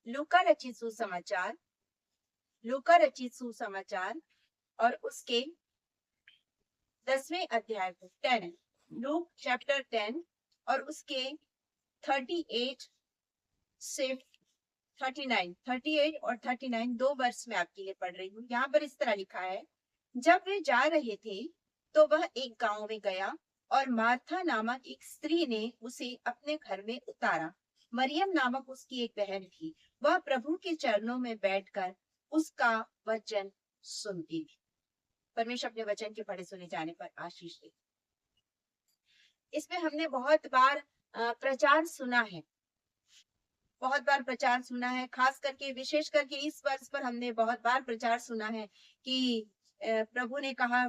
लूका रचित सुसमाचार, लूका रचित सुसमाचार और उसके 10वें अध्याय को 10, लूक चैप्टर 10 और उसके 38 से 38 और 39 दो वर्ष में आपके लिए पढ़ रही हूँ। यहाँ पर इस तरह लिखा है, जब वे जा रहे थे तो वह एक गांव में गया और मार्था नामक एक स्त्री ने उसे अपने घर में उतारा। मरियम नामक उसकी एक बहन थी, वह प्रभु के चरणों में बैठकर उसका वचन सुनती थी। परमेश्वर अपने वचन के पढ़े सुने जाने पर आशीष दे। इसमें हमने बहुत बार प्रचार सुना है, बहुत बार प्रचार सुना है, खास करके विशेष करके इस वर्ष पर हमने बहुत बार प्रचार सुना है कि प्रभु ने कहा,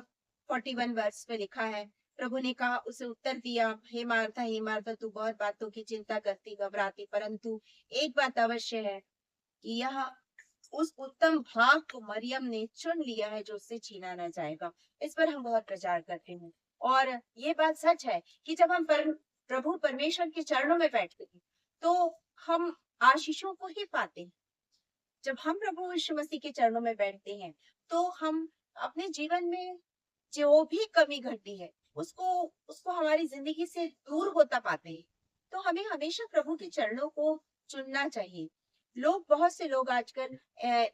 41 वर्ष में लिखा है, प्रभु ने कहा, उसे उत्तर दिया, हे मार्था तू बहुत बातों की चिंता करती घबराती, परंतु एक बात अवश्य है कि यह उस उत्तम भाग को मरियम ने चुन लिया है जो उससे छीना न जाएगा। इस पर हम बहुत प्रचार करते हैं और ये बात सच है कि जब हम प्रभु परमेश्वर के चरणों में बैठते हैं तो हम आशीषों को ही पाते हैं। जब हम प्रभु यीशु मसीह के चरणों में बैठते हैं तो हम अपने जीवन में जो भी कमी घटी है उसको हमारी जिंदगी से दूर होता पाते हैं। तो हमें हमेशा प्रभु के चरणों को चुनना चाहिए। बहुत से लोग आजकल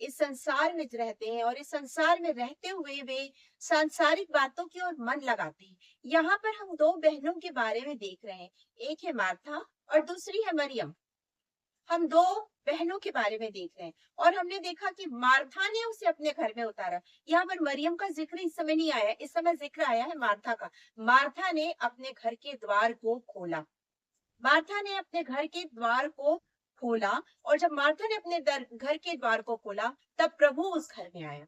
इस संसार में रहते हैं और इस संसार में रहते हुए वे सांसारिक बातों की ओर मन लगाते हैं। यहाँ पर हम दो बहनों के बारे में देख रहे हैं, एक है मार्था और दूसरी है मरियम। हम दो बहनों के बारे में देख रहे हैं और हमने देखा कि मार्था ने उसे अपने घर में उतारा। यहाँ पर मरियम का जिक्र इस समय नहीं आया, इस समय जिक्र आया है मार्था का। मार्था ने अपने घर के द्वार को खोला, मार्था ने अपने घर के द्वार को खोला और जब मार्था ने अपने घर के द्वार को खोला तब प्रभु उस घर में आया।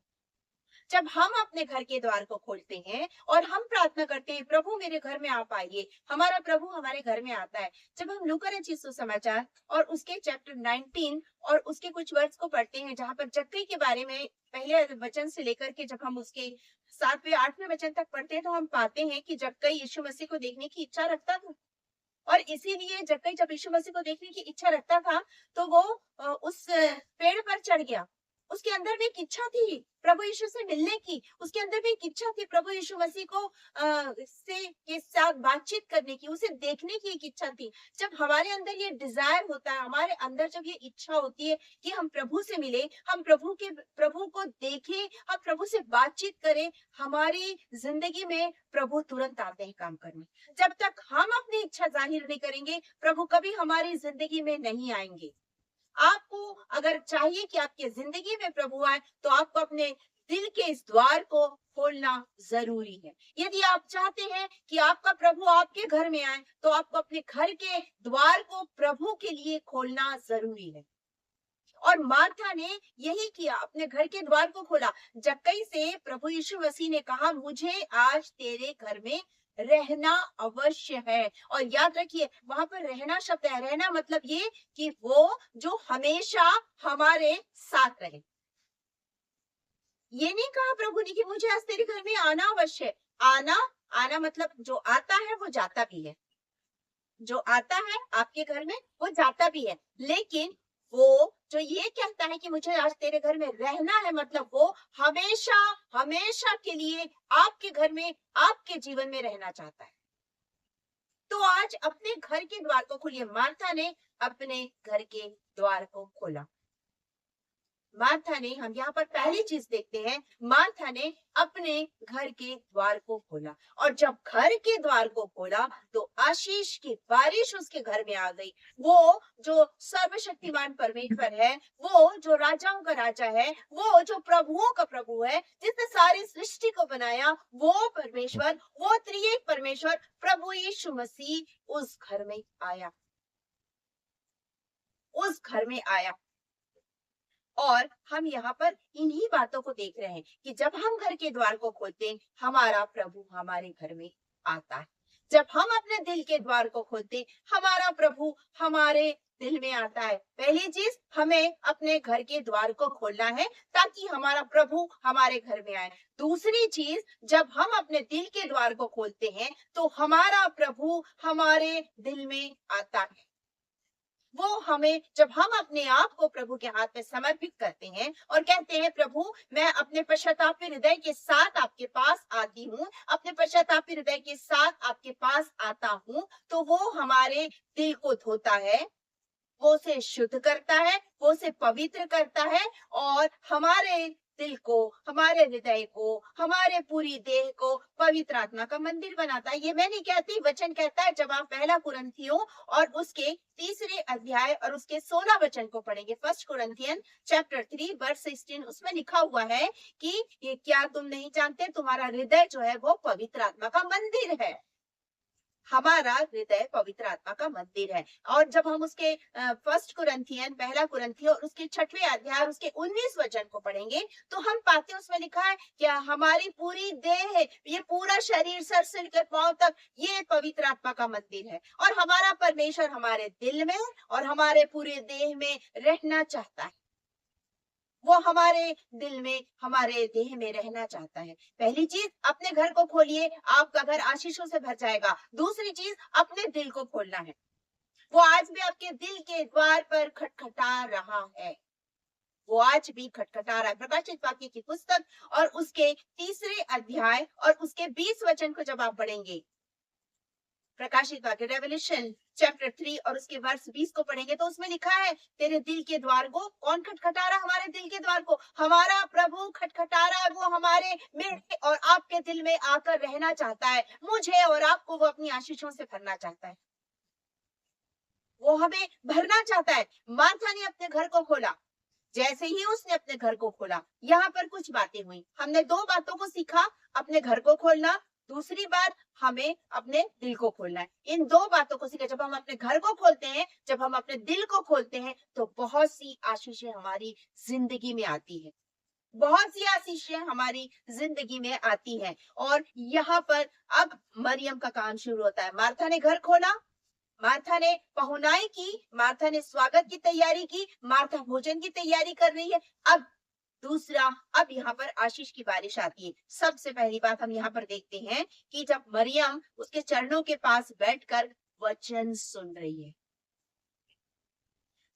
जब हम अपने घर के द्वार को खोलते हैं और हम प्रार्थना करते हैं, प्रभु मेरे घर में आप आइए, हमारा प्रभु हमारे घर में आता है। जब हम लूका रचित सुसमाचार और उसके चैप्टर 19 और उसके कुछ वर्ष को पढ़ते हैं जहां पर जक्कई के बारे में पहले वचन से लेकर के जब हम उसके 7वें 8वें वचन तक पढ़ते हैं तो हम पाते हैं कि जक्कई यीशु मसीह को देखने की इच्छा रखता था और इसीलिए जक्कई जब यीशु मसीह को देखने की इच्छा रखता था तो वो उस पेड़ पर चढ़ गया। उसके अंदर भी एक इच्छा थी प्रभु यीशु से मिलने की, उसके अंदर भी एक इच्छा थी प्रभु यीशु मसीह को के साथ बातचीत करने की, उसे देखने की एक इच्छा थी। जब हमारे अंदर ये डिजायर होता है, हमारे अंदर जब ये इच्छा होती है कि हम प्रभु से मिले, हम प्रभु को देखें, हम प्रभु से बातचीत करें, हमारी जिंदगी में प्रभु तुरंत आते हैं काम करने। जब तक हम अपनी इच्छा जाहिर नहीं करेंगे प्रभु कभी हमारी जिंदगी में नहीं आएंगे। आपको अगर चाहिए कि आपकी जिंदगी में प्रभु आए तो आपको अपने दिल के इस द्वार को खोलना जरूरी है। यदि आप चाहते हैं कि आपका प्रभु आपके घर में आए तो आपको अपने घर के द्वार को प्रभु के लिए खोलना जरूरी है। और मार्था ने यही किया, अपने घर के द्वार को खोला। जक्कई से प्रभु यीशु मसीह ने कहा, मुझे आज तेरे घर में रहना अवश्य है। और याद रखिए वहां पर रहना शब्द है, रहना मतलब ये कि वो जो हमेशा हमारे साथ रहे। ये नहीं कहा प्रभु ने कि मुझे आज तेरे घर में आना अवश्य है। आना मतलब जो आता है वो जाता भी है, जो आता है आपके घर में वो जाता भी है, लेकिन वो जो ये कहता है कि मुझे आज तेरे घर में रहना है, मतलब वो हमेशा हमेशा के लिए आपके घर में, आपके जीवन में रहना चाहता है। तो आज अपने घर के द्वार को खोलिए। मार्था ने अपने घर के द्वार को खोला। मार्था ने, हम यहाँ पर पहली चीज देखते हैं, मार्था ने अपने घर के द्वार को खोला और जब घर के द्वार को खोला तो आशीष की बारिश उसके घर में आ गई। वो जो सर्वशक्तिमान परमेश्वर है, वो जो राजाओं का राजा है, वो जो प्रभुओं का प्रभु है, जिसने सारी सृष्टि को बनाया, वो परमेश्वर, वो त्रिएक परमेश्वर प्रभु यीशु मसीह उस घर में आया, उस घर में आया। और हम यहाँ पर इन्हीं बातों को देख रहे हैं कि जब हम घर के द्वार को खोलते हैं हमारा प्रभु हमारे घर में आता है। जब हम अपने दिल के द्वार को खोलते हैं हमारा प्रभु हमारे दिल में आता है। पहली चीज, हमें अपने घर के द्वार को खोलना है ताकि हमारा प्रभु हमारे घर में आए। दूसरी चीज, जब हम अपने दिल के द्वार को खोलते हैं तो हमारा प्रभु हमारे दिल में आता है। वो हमें, जब हम अपने आप को प्रभु के हाथ में समर्पित करते हैं और कहते हैं प्रभु मैं अपने पश्चातापी हृदय के साथ आपके पास आती हूँ, अपने पश्चातापी हृदय के साथ आपके पास आता हूँ, तो वो हमारे दिल को धोता है, वो उसे शुद्ध करता है, वो उसे पवित्र करता है और हमारे दिल को, हमारे हृदय को, हमारे पूरी देह को पवित्र आत्मा का मंदिर बनाता है। ये मैं नहीं कहती, वचन कहता है। जब आप पहला कुरिन्थियों और उसके 3 अध्याय और उसके 16 वचन को पढ़ेंगे, फर्स्ट कुरिन्थियन चैप्टर 3 वर्स 16, उसमें लिखा हुआ है कि ये क्या तुम नहीं जानते, तुम्हारा हृदय जो है वो पवित्र आत्मा का मंदिर है। हमारा हृदय पवित्र आत्मा का मंदिर है। और जब हम उसके फर्स्ट कुरिन्थियन, पहला कुरिन्थियों और उसके 6वें अध्याय और उसके 19 वचन को पढ़ेंगे, तो हम पाते हैं उसमें लिखा है कि हमारी पूरी देह, ये पूरा शरीर सर से लेकर पांव तक, ये पवित्र आत्मा का मंदिर है और हमारा परमेश्वर हमारे दिल में और हमारे पूरे देह में रहना चाहता है। वो हमारे दिल में, हमारे देह में रहना चाहता है। पहली चीज, अपने घर को खोलिए, आपका घर आशीषों से भर जाएगा। दूसरी चीज, अपने दिल को खोलना है। वो आज भी आपके दिल के द्वार पर खटखटा रहा है, वो आज भी खटखटा रहा है। प्रकाशित वाक्य की पुस्तक और उसके 3 अध्याय और उसके 20 वचन को जब आप पढ़ेंगे, प्रकाशित वाक्य रेवल्यूशन चैप्टर 3 और उसके वर्ष 20 को पढ़ेंगे, तो उसमें लिखा है तेरे दिल के द्वार को कौन खटखटा रहा है? हमारे दिल के द्वार को हमारा प्रभु खटखटा रहा है। वो हमारे, मेरे और आपके दिल में आकर रहना चाहता है। मुझे और आपको वो अपनी आशीषों से भरना चाहता है, वो हमें भरना चाहता है। मार्था ने अपने घर को खोला। जैसे ही उसने अपने घर को खोला, यहाँ पर कुछ बातें हुई। हमने 2 बातों को सीखा, अपने घर को खोलना, दूसरी बात हमें अपने दिल को खोलना है। इन 2 बातों को सीखा। जब हम अपने घर को खोलते हैं, जब हम अपने दिल को खोलते हैं, तो बहुत सी आशीषें हमारी जिंदगी में आती है, बहुत सी आशीषें हमारी जिंदगी में आती है। और यहाँ पर अब मरियम का काम शुरू होता है। मार्था ने घर खोला, मार्था ने पहुनाई की, मार्था ने स्वागत की तैयारी की, मार्था भोजन की तैयारी कर रही है। अब दूसरा, अब यहाँ पर आशीष की बारिश आती है। सबसे पहली बात हम यहाँ पर देखते हैं कि जब मरियम उसके चरणों के पास बैठकर वचन सुन रही है।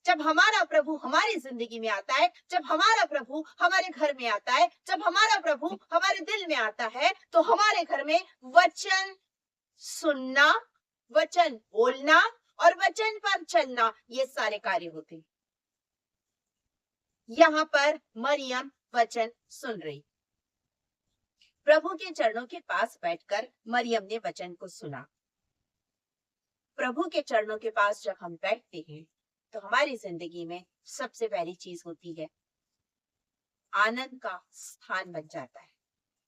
जब हमारा प्रभु हमारी जिंदगी में आता है, जब हमारा प्रभु हमारे घर में आता है, जब हमारा प्रभु हमारे दिल में आता है, तो हमारे घर में वचन सुनना, वचन बोलना और वचन पर चलना, ये सारे कार्य होते हैं। यहाँ पर मरियम वचन सुन रही, प्रभु के चरणों के पास बैठकर मरियम ने वचन को सुना। प्रभु के चरणों के पास जब हम बैठते हैं, तो हमारी जिंदगी में सबसे पहली चीज होती है, आनंद का स्थान बन जाता है।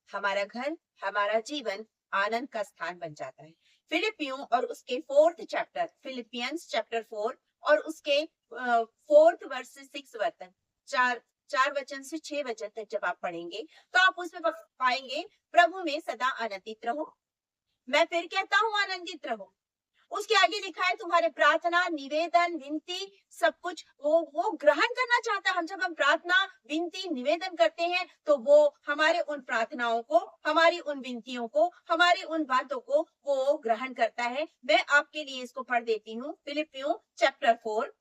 हमारा घर, हमारा जीवन आनंद का स्थान बन जाता है। फिलिपियों और उसके 4th चैप्टर, फिलिपियंस चैप्टर 4 और उसके 4th वर्स से 6 वचन, 4 वचन से 6 वचन तक जब आप पढ़ेंगे, तो आप उसमें पाएंगे प्रभु में सदा आनंदित रहो। मैं फिर कहता हूँ आनंदित रहो। उसके आगे लिखा है तुम्हारे प्रार्थना, निवेदन, विनती, सब कुछ वो ग्रहण करना चाहता है। हम जब हम प्रार्थना, विनती, निवेदन करते हैं, तो वो हमारे उन प्रार्थनाओं को, हमारी उन विनतियों को, हमारी उन बातों को वो ग्रहण करता है। मैं आपके लिए इसको पढ़ देती हूँ, फिलिपियों चैप्टर 4।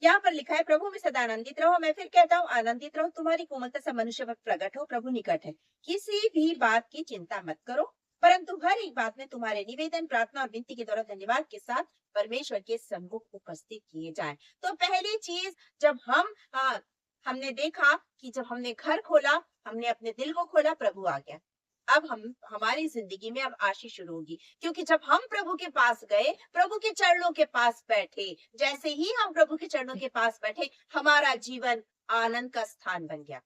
यहाँ पर लिखा है प्रभु में सदा आनंदित रहो। मैं फिर कहता हूँ आनंदित रहो। तुम्हारी कोमलता सब मनुष्य पर प्रकट हो, प्रभु निकट है। किसी भी बात की चिंता मत करो, परंतु हर एक बात में तुम्हारे निवेदन, प्रार्थना और विनती के द्वारा धन्यवाद के साथ परमेश्वर के सम्मुख उपस्थित किए जाएं। तो पहली चीज, जब हमने देखा कि जब हमने घर खोला, हमने अपने दिल को खोला, प्रभु आ गया। अब हमारी जिंदगी में अब आशीष शुरू होगी, क्योंकि जब हम प्रभु के पास गए, प्रभु के चरणों के पास बैठे, जैसे ही हम प्रभु के चरणों के पास बैठे, हमारा जीवन आनंद का स्थान बन गया,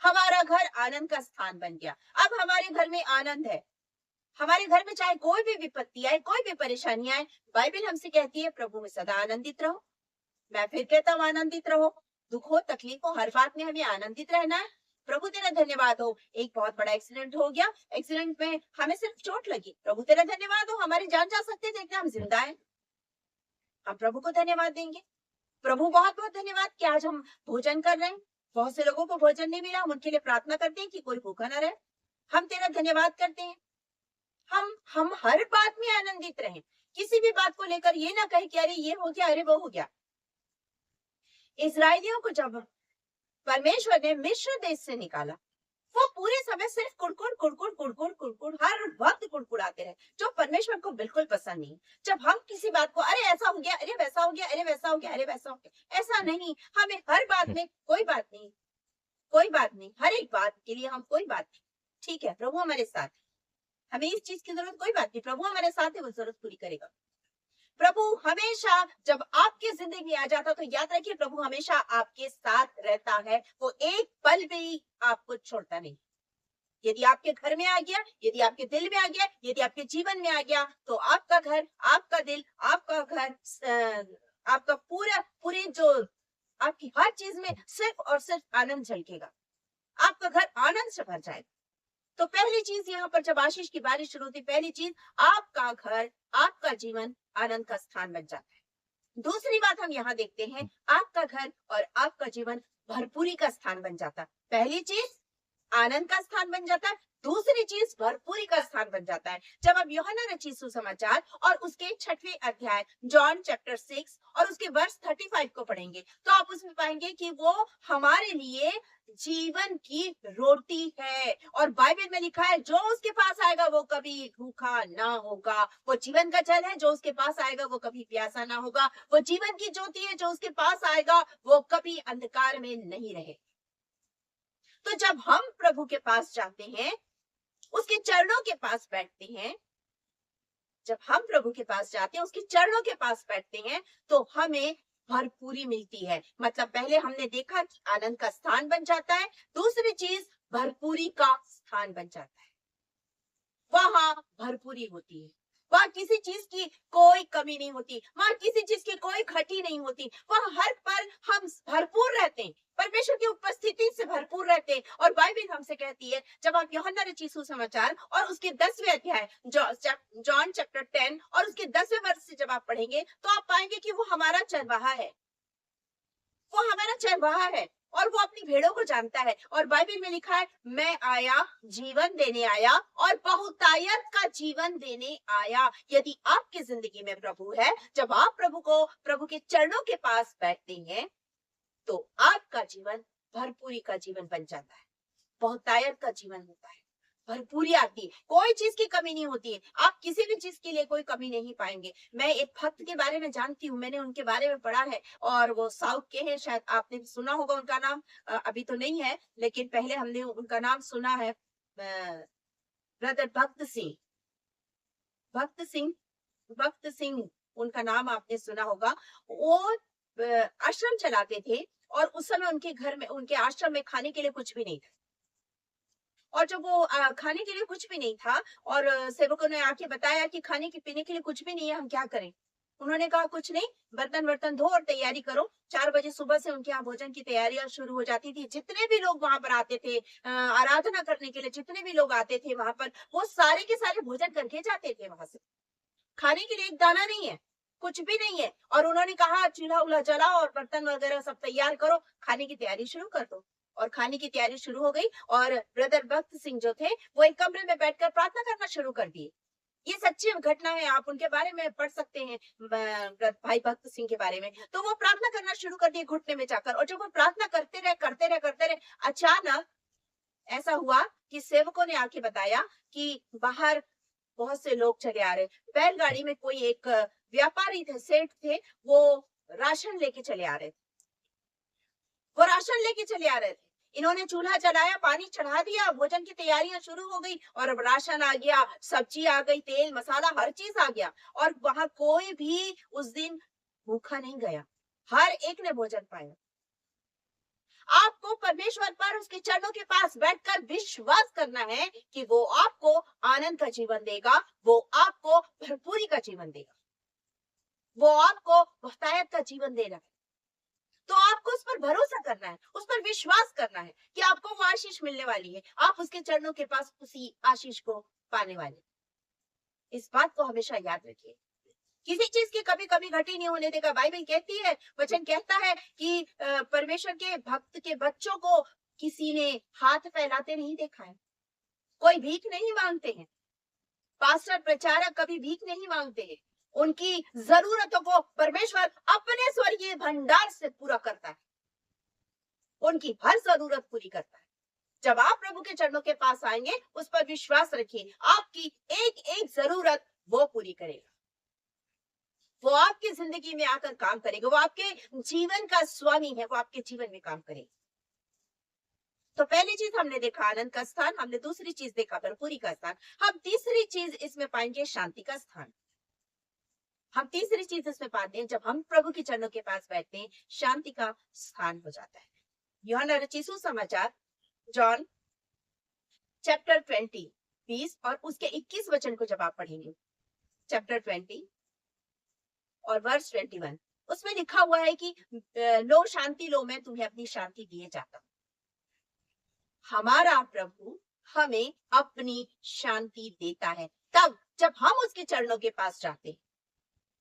हमारा घर आनंद का स्थान बन गया। अब हमारे घर में आनंद है। हमारे घर में चाहे कोई भी विपत्ति आए, कोई भी परेशानी आए, बाइबल हमसे कहती है प्रभु में सदा आनंदित रहो। मैं फिर कहता हूँ आनंदित रहो। दुख हो, तकलीफ हो, हर बात में हमें आनंदित रहना है। प्रभु तेरा धन्यवाद हो, एक बहुत बड़ा एक्सीडेंट हो गया, एक्सीडेंट में हमें सिर्फ चोट लगी, प्रभु तेरा धन्यवाद हो, हमारी जान जा सकती थी, लेकिन हम जिंदा हैं। हम प्रभु को धन्यवाद देंगे। प्रभु बहुत बहुत धन्यवाद कि आज हम भोजन कर रहे हैं। बहुत से लोगों को भोजन नहीं मिला, हम उनके लिए प्रार्थना करते हैं कि कोई भूखा ना रहे। हम तेरा धन्यवाद करते हैं। हम हर बात में आनंदित रहें। किसी भी बात को लेकर ये ना कहे कि अरे ये हो गया, अरे वो हो गया। इस्राएलियों को जब परमेश्वर ने मिस्र देश से निकाला, वो पूरे समय सिर्फ कुड़कुड़ कुड़कुड़ कुड़कुड़ कुड़कुड़ हर वक्त कुड़कुड़ाते रहे, जो परमेश्वर को बिल्कुल पसंद नहीं। जब हम किसी बात को अरे ऐसा हो गया, अरे वैसा हो गया, अरे वैसा हो गया, अरे वैसा हो गया, ऐसा नहीं। हमें हर बात में कोई बात नहीं, कोई बात नहीं, हर एक बात के लिए हम कोई बात नहीं, ठीक है प्रभु हमारे साथ, हमें इस चीज की जरूरत कोई बात नहीं, प्रभु हमारे साथ है, वो जरूरत पूरी करेगा। प्रभु हमेशा जब आपकी जिंदगी में आ जाता तो याद रखिए प्रभु हमेशा आपके साथ रहता है, वो एक पल भी आपको छोड़ता नहीं। यदि आपके घर में आ गया, यदि आपके दिल में आ गया, यदि आपके जीवन में आ गया, तो आपका घर, आपका दिल, आपका घर, आपका पूरा पूरे जो आपकी हर चीज में सिर्फ और सिर्फ आनंद झलकेगा, आपका घर आनंद से भर जाएगा। तो पहली चीज यहाँ पर जब आशीष की बारिश शुरू होती, पहली चीज आपका घर, आपका जीवन आनंद का स्थान बन जाता है। दूसरी बात हम यहाँ देखते हैं, आपका घर और आपका जीवन भरपूरी का स्थान बन जाता है। पहली चीज आनंद का स्थान बन जाता है, दूसरी चीज भरपूरी का स्थान बन जाता है। जब आप यूहन्ना रचित सुसमाचार और उसके 6वें अध्याय जॉन चैप्टर 6 और उसके वर्ष 35 को पढ़ेंगे तो आप उसमें पाएंगे कि वो हमारे लिए जीवन की रोटी है। और बाइबल में लिखा है जो उसके पास आएगा वो कभी भूखा ना होगा। वो जीवन का जल है, जो उसके पास आएगा वो कभी प्यासा ना होगा। वो जीवन की ज्योति है, जो उसके पास आएगा वो कभी अंधकार में नहीं रहे। तो जब हम प्रभु के पास जाते हैं, उसके चरणों के पास बैठते हैं, जब हम प्रभु के पास जाते हैं, उसके चरणों के पास बैठते हैं, तो हमें भरपूरी मिलती है। मतलब पहले हमने देखा कि आनंद का स्थान बन जाता है, दूसरी चीज भरपूरी का स्थान बन जाता है। वहां भरपूरी होती है, वहां किसी चीज की कोई कमी नहीं होती, वहां किसी चीज की कोई घटी नहीं होती, वहां हर पल हम भरपूर रहते हैं, परमेश्वर की उपस्थिति से भरपूर रहते हैं। और बाइबल हमसे कहती है, जब आप यूहन्ना रचित सुसमाचार और उसके 10वें अध्याय जॉन चैप्टर 10 और उसके 10वें वर्ष से जब आप पढ़ेंगे तो आप पाएंगे कि वो हमारा चरवाहा है, वो हमारा चरवाहा है और वो अपनी भेड़ों को जानता है। और बाइबल में लिखा है, मैं आया जीवन देने आया और बहुतायत का जीवन देने आया। यदि आपकी जिंदगी में प्रभु है, जब आप प्रभु के चरणों के पास बैठते हैं, तो आपका जीवन भरपूरी का जीवन बन जाता है, बहुतायत का जीवन होता है, भरपूरी आती है, कोई चीज की कमी नहीं होती है। आप किसी भी चीज के लिए कोई कमी नहीं पाएंगे। मैं एक भक्त के बारे में जानती हूँ, मैंने उनके बारे में पढ़ा है और वो साउथ के हैं, शायद आपने सुना होगा उनका नाम, अभी तो नहीं है लेकिन पहले हमने उनका नाम सुना है, ब्रदर भक्त सिंह, भक्त सिंह, भक्त सिंह उनका नाम आपने सुना होगा। वो आश्रम चलाते थे और उस समय उनके घर में, उनके आश्रम में खाने के लिए कुछ भी नहीं था। और जब वो खाने के लिए कुछ भी नहीं था और सेवकों ने आके बताया कि खाने के पीने के लिए कुछ भी नहीं है, हम क्या करें? उन्होंने कहा कुछ नहीं, बर्तन वर्तन धो और तैयारी करो। 4 बजे सुबह से उनके यहाँ भोजन की तैयारियां शुरू हो जाती थी। जितने भी लोग वहां पर आते थे आराधना करने के लिए, जितने भी लोग आते थे वहां पर, वो सारे के सारे भोजन करके जाते थे वहां से। खाने के लिए एक दाना नहीं है, कुछ भी नहीं है। और उन्होंने कहा चूल्हा उल्हा जलाओ और बर्तन वगैरह सब तैयार करो, खाने की तैयारी शुरू कर दो। और खाने की तैयारी शुरू हो गई और ब्रदर भक्त सिंह जो थे वो एक कमरे में बैठकर प्रार्थना करना शुरू कर दिए। ये सच्ची घटना है, आप उनके बारे में पढ़ सकते हैं, भाई भक्त सिंह के बारे में। तो वो प्रार्थना करना शुरू कर दिए घुटने में जाकर, और जब वो प्रार्थना करते रहे, अचानक ऐसा हुआ कि सेवकों ने आके बताया कि बाहर बहुत से लोग चले आ रहे। बैलगाड़ी में कोई एक व्यापारी थे, सेठ थे, वो राशन लेके चले आ रहे थे, वो राशन लेके चले आ रहे थे। इन्होंने चूल्हा जलाया, पानी चढ़ा दिया, भोजन की तैयारियां शुरू हो गई और अब राशन आ गया, सब्जी आ गई, तेल मसाला हर चीज आ गया। और वहां कोई भी उस दिन भूखा नहीं गया, हर एक ने भोजन पाया। आपको परमेश्वर पर उसके चरणों के पास बैठकर विश्वास करना है कि वो आपको आनंद का जीवन देगा, वो आपको भरपूरी का जीवन देगा, वो आपको बहुतायत का जीवन देगा। तो आपको उस पर भरोसा करना है, उस पर विश्वास करना है कि आपको वो आशीष मिलने वाली है, आप उसके चरणों के पास उसी आशीष को पाने वाले। इस बात को हमेशा याद रखिए, किसी चीज की कभी कभी घटी नहीं होने देगा। बाइबल कहती है, वचन कहता है कि परमेश्वर के भक्त के बच्चों को किसी ने हाथ फैलाते नहीं देखा है, कोई भीख नहीं मांगते हैं, पास्टर प्रचारक कभी भीख नहीं मांगते हैं, उनकी जरूरतों को परमेश्वर अपने स्वर्गीय भंडार से पूरा करता है, उनकी हर जरूरत पूरी करता है। जब आप प्रभु के चरणों के पास आएंगे, उस पर विश्वास रखिए, आपकी एक एक जरूरत वो पूरी करेगा। वो आपकी जिंदगी में आकर काम करेगा, वो आपके जीवन का स्वामी है, वो आपके जीवन में काम करेगा। तो पहली चीज हमने देखा आनंद का स्थान, हमने दूसरी चीज देखा भरपूरी का स्थान, हम तीसरी चीज इसमें पाएंगे शांति का स्थान। हम तीसरी चीज इसमें पाते हैं, जब हम प्रभु के चरणों के पास बैठते हैं, शांति का स्थान हो जाता है। यूहन्ना रचित सुसमाचार जॉन चैप्टर 20 और उसके 21 वचन को जब आप पढ़ेंगे, चैप्टर 20 और वर्स 21, उसमें लिखा हुआ है कि लो शांति लो, मैं तुम्हें अपनी शांति दिए जाता हूं। हमारा प्रभु हमें अपनी शांति देता है तब जब हम उसके चरणों के पास जाते हैं।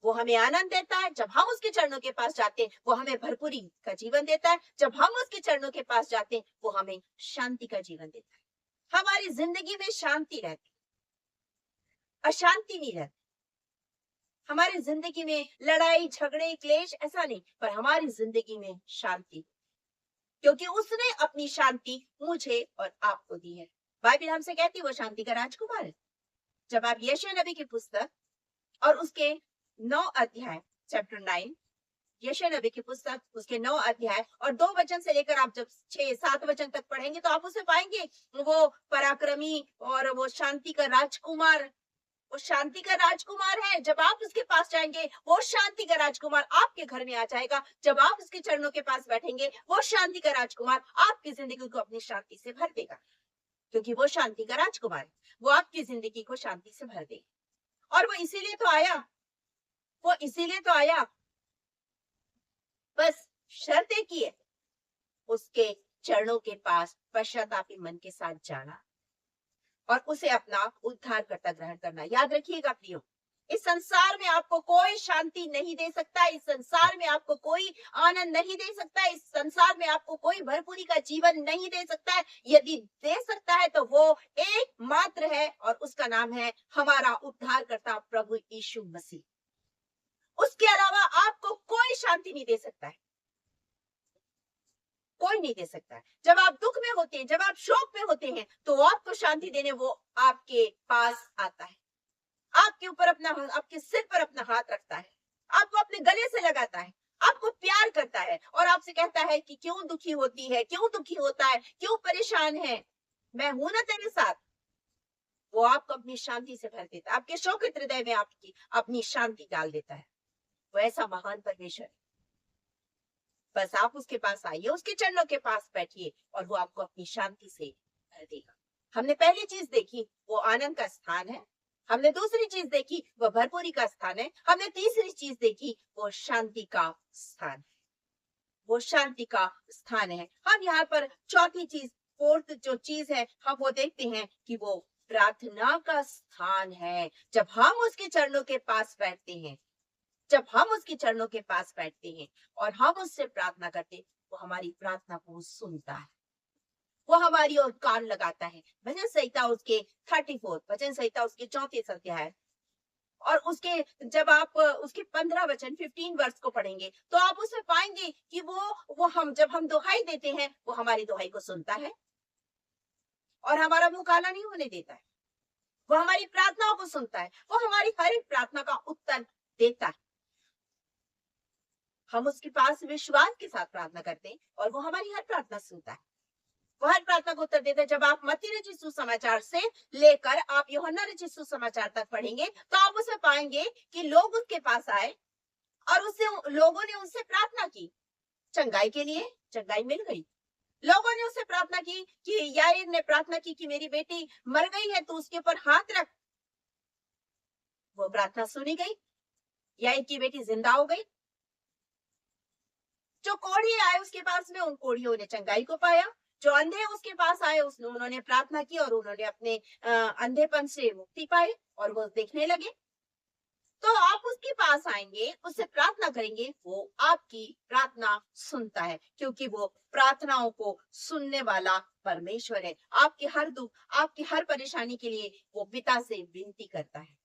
वो हमें आनंद देता है जब हम उसके चरणों के पास जाते हैं, वो हमें भरपूरी का जीवन देता है जब हम उसके चरणों के पास जाते हैं, वो हमें शांति का जीवन देता है। हमारी जिंदगी में शांति रहती, अशांति नहीं रहती। हमारी जिंदगी में लड़ाई झगड़े क्लेश ऐसा नहीं, पर हमारी जिंदगी में शांति, क्योंकि उसने अपनी शांति मुझे और आपको दी है। बाइबल हमसे कहती है वो शांति का राजकुमार है। जब आप यशायाह नबी की पुस्तक और उसके 9 अध्याय चैप्टर 9, यशायाह नबी की पुस्तक उसके 9 अध्याय और 2 वचन से लेकर आप जब 6-7 वचन तक पढ़ेंगे तो आप उसे पाएंगे, वो पराक्रमी और वो शांति का राजकुमार, वो शांति का राजकुमार है। जब आप उसके पास जाएंगे, वो शांति का राजकुमार आपके घर में आ जाएगा। जब आप उसके चरणों के पास बैठेंगे, वो शांति का राजकुमार आपकी जिंदगी को अपनी शांति से भर देगा, क्योंकि वो शांति का राजकुमार है। वो आपकी जिंदगी को शांति से भर देगा। और वो इसीलिए तो आया, वो इसीलिए तो आया, बस शर्त एक ही है, उसके चरणों के पास पश्चातापी मन के साथ जाना और उसे अपना उद्धारकर्ता ग्रहण करना। याद रखिएगा प्रियो, इस संसार में आपको कोई शांति नहीं दे सकता, इस संसार में आपको कोई आनंद नहीं दे सकता, इस संसार में आपको कोई भरपूरी का जीवन नहीं दे सकता है। यदि दे सकता है तो वो एक मात्र है और उसका नाम है हमारा उद्धारकर्ता प्रभु यीशु मसीह। उसके अलावा आपको कोई शांति नहीं दे सकता है, कोई नहीं दे सकता है। जब आप दुख में होते हैं, जब आप शोक में होते हैं, तो आपको शांति देने वो आपके पास आता है, आपके ऊपर अपना, आपके सिर पर अपना हाथ रखता है, आपको अपने गले से लगाता है, आपको प्यार करता है और आपसे कहता है कि क्यों दुखी होती है, क्यों दुखी होता है, क्यों परेशान है, मैं हूं ना तेरे साथ। वो आपको अपनी शांति से भर देता है, आपके शोकित हृदय में आपकी अपनी शांति डाल देता है। वो ऐसा महान परमेश्वर है। बस आप उसके पास आइए, उसके चरणों के पास बैठिए और वो आपको अपनी शांति से भर देगा। हमने पहली चीज देखी वो आनंद का स्थान है, हमने दूसरी चीज देखी वो भरपूरी का स्थान है, हमने तीसरी चीज देखी वो शांति का स्थान है, वो शांति का स्थान है। हम यहाँ पर चौथी चीज, फोर्थ जो चीज है, हम वो देखते हैं कि वो प्रार्थना का स्थान है। जब हम उसके चरणों के पास बैठते हैं, जब हम उसके चरणों के पास बैठते हैं और हम उससे प्रार्थना करते हैं, वो हमारी प्रार्थना को सुनता है, वो हमारी ओर कान लगाता है। भजन संहिता उसके 34, भजन संहिता उसके 34 अध्याय और उसके जब आप उसके 15 वचन 15 वर्ष को पढ़ेंगे तो आप उसमें पाएंगे कि वो हम जब हम दुहाई देते हैं, वो हमारी दुहाई को सुनता है और हमारा मुंह काला नहीं होने देता है। वो हमारी प्रार्थनाओं को सुनता है, वो हमारी हर एक प्रार्थना का उत्तर देता है। हम उसके पास विश्वास के साथ प्रार्थना करते हैं और वो हमारी हर प्रार्थना सुनता है, वो हर प्रार्थना को उत्तर देता है। जब आप मत्ती रचित सुसमाचार से लेकर आप यूहन्ना रचित सुसमाचार तक पढ़ेंगे तो आप उसमें पाएंगे कि लोग उसके पास आए और उससे लोगों ने उससे प्रार्थना की चंगाई के लिए, चंगाई मिल गई। लोगों ने उससे प्रार्थना की कि याईर ने प्रार्थना की कि मेरी बेटी मर गई है तो उसके ऊपर हाथ रख, वो प्रार्थना सुनी गई, याईर की बेटी जिंदा हो गई। जो कोढ़ी आए उसके पास में, उन कोढ़ियों ने चंगाई को पाया। जो अंधे उसके पास आए उन्होंने प्रार्थना की और उन्होंने अपने अंधेपन से मुक्ति पाई और वो देखने लगे। तो आप उसके पास आएंगे, उससे प्रार्थना करेंगे, वो आपकी प्रार्थना सुनता है, क्योंकि वो प्रार्थनाओं को सुनने वाला परमेश्वर है। आपके हर दुख, आपकी हर परेशानी के लिए वो पिता से विनती करता है।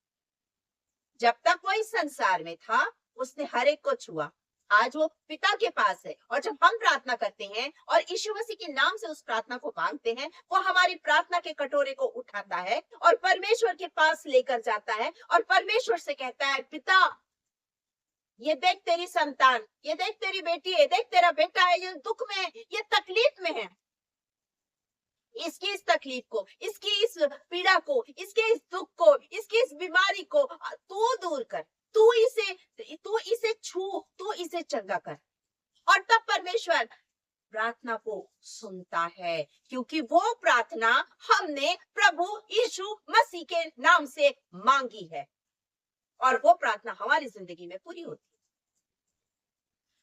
जब तक वो इस संसार में था उसने हर एक को छुआ। आज वो पिता के पास है और जब हम प्रार्थना करते हैं और यीशु मसीह के नाम से उस प्रार्थना को मांगते हैं, वो हमारी प्रार्थना के कटोरे को उठाता है और परमेश्वर के पास लेकर जाता है और परमेश्वर से कहता है, पिता ये देख तेरी संतान, ये देख तेरी बेटी है, देख तेरा बेटा है, ये दुख में है, ये तकलीफ में है। इसकी इस तकलीफ को, इसकी इस पीड़ा को, इसके इस दुख को, इसकी इस बीमारी को तू दूर कर, तू इसे छू, तू इसे चंगा कर। और तब परमेश्वर प्रार्थना को सुनता है, क्योंकि वो प्रार्थना हमने प्रभु यीशु मसीह के नाम से मांगी है और वो प्रार्थना हमारी जिंदगी में पूरी होती है।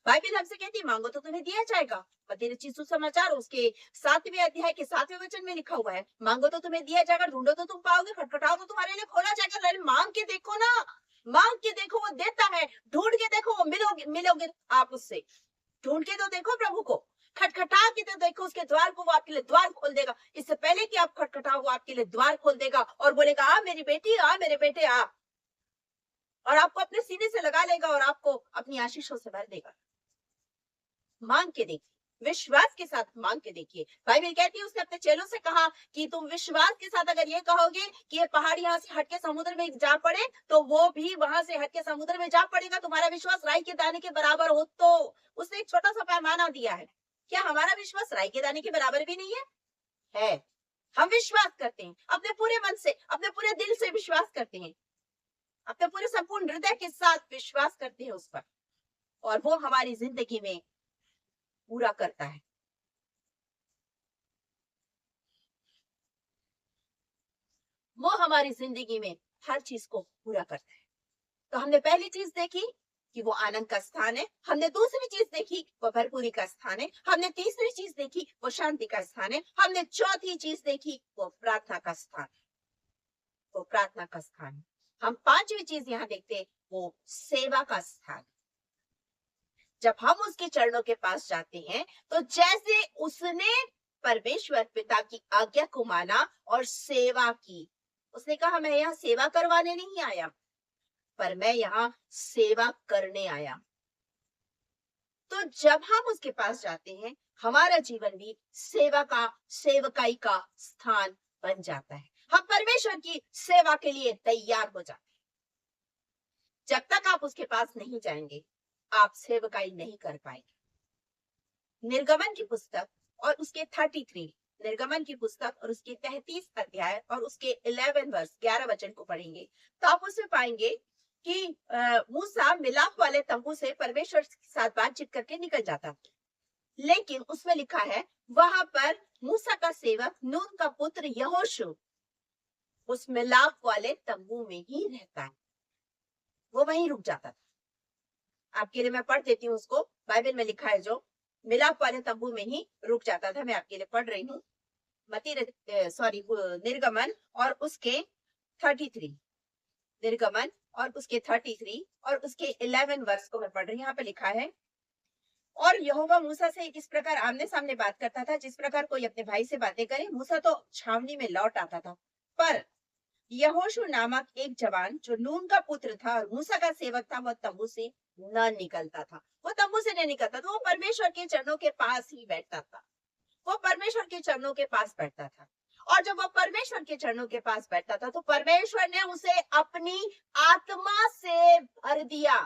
बाइबल हमसे कहती है, मांगो तो तुम्हें दिया जाएगा। मत्ती रचित सुसमाचार उसके 7वें अध्याय के 7वें वचन में लिखा हुआ है, मांगो तो तुम्हें दिया जाएगा, ढूंढो तो तुम पाओगे, खटखटाओ तो तुम्हारे लिए खोला जाएगा। अरे मांग के देखो ना, मांग के देखो, वो देता है। ढूंढ के देखो, वो मिलोगे आप उससे। ढूंढ के तो देखो प्रभु को, खटखटा के तो देखो उसके द्वार को, वो आपके लिए द्वार खोल देगा। इससे पहले कि आप खटखटाओ, वो आपके लिए द्वार खोल देगा और बोलेगा, आ मेरी बेटी, आ मेरे बेटे, आ। और आपको अपने सीने से लगा लेगा और आपको अपनी आशीषों से भर देगा। मांग के देखिए, विश्वास के साथ मांग के देखिए। बाइबल कहती है, उसने अपने चेलों से कहा कि तुम विश्वास के साथ अगर ये कहोगे कि ये पहाड़ यहाँ से हट के समुद्र में जा पड़े, तो वो भी वहां से हट के समुद्र में जा पड़ेगा। तुम्हारा विश्वास राई के दाने के बराबर हो तो। उसने एक छोटा सा पैमाना दिया है। क्या हमारा विश्वास राई के दाने के बराबर भी नहीं है? हम विश्वास करते हैं, अपने पूरे मन से, अपने पूरे दिल से विश्वास करते हैं, अपने पूरे संपूर्ण हृदय के साथ विश्वास करते हैं उस पर, और वो हमारी जिंदगी में पूरा करता है। वो हमारी जिंदगी में हर चीज को पूरा करता है। तो हमने पहली चीज देखी कि वो आनंद का स्थान है, हमने दूसरी चीज देखी वो भरपूरी का स्थान है, हमने तीसरी चीज देखी वो शांति का स्थान है, हमने चौथी चीज देखी वो प्रार्थना का स्थान है। वो प्रार्थना का स्थान है। हम पांचवी चीज यहाँ देखते हैं, वो सेवा का स्थान। जब हम उसके चरणों के पास जाते हैं, तो जैसे उसने परमेश्वर पिता की आज्ञा को माना और सेवा की, उसने कहा मैं यहाँ सेवा करवाने नहीं आया, पर मैं यहाँ सेवा करने आया। तो जब हम उसके पास जाते हैं, हमारा जीवन भी सेवकाई का स्थान बन जाता है। हम परमेश्वर की सेवा के लिए तैयार हो जाते हैं। जब तक आप उसके पास नहीं जाएंगे, आप सेवकाई नहीं कर पाएंगे। निर्गमन की पुस्तक और उसके 33, निर्गमन की पुस्तक और उसके 33 अध्याय और उसके 11 वर्ष 11 वचन को पढ़ेंगे, तो आप उसमें पाएंगे कि मूसा मिलाप वाले तंबू से परमेश्वर के साथ बातचीत करके निकल जाता, लेकिन उसमें लिखा है वहां पर मूसा का सेवक नून का पुत्र यहोशू उस मिलाप वाले तंबू में ही रहता है, वो वहीं रुक जाता था। आपके लिए मैं पढ़ देती हूँ उसको, बाइबल में लिखा है जो मिलाप वाले तंबू में ही रुक जाता था। मैं आपके लिए पढ़ रही हूँ, निर्गमन और उसके 33, निर्गमन और उसके 33 और उसके 11 वर्ष को मैं पढ़ रही हूँ। यहाँ पे लिखा है, और यहोवा मूसा से इस प्रकार आमने सामने बात करता था जिस प्रकार कोई अपने भाई से बातें करे। मूसा तो छावनी में लौट आता था, पर यहोशू नामक एक जवान जो नून का पुत्र था और मूसा का सेवक था, वह तंबू से न निकलता था। वो तंबू से नहीं निकलता था, वो परमेश्वर के चरणों के पास ही बैठता था। वो परमेश्वर के चरणों के पास बैठता था, और जब वो परमेश्वर के चरणों के पास बैठता था तो परमेश्वर ने उसे अपनी आत्मा से भर दिया।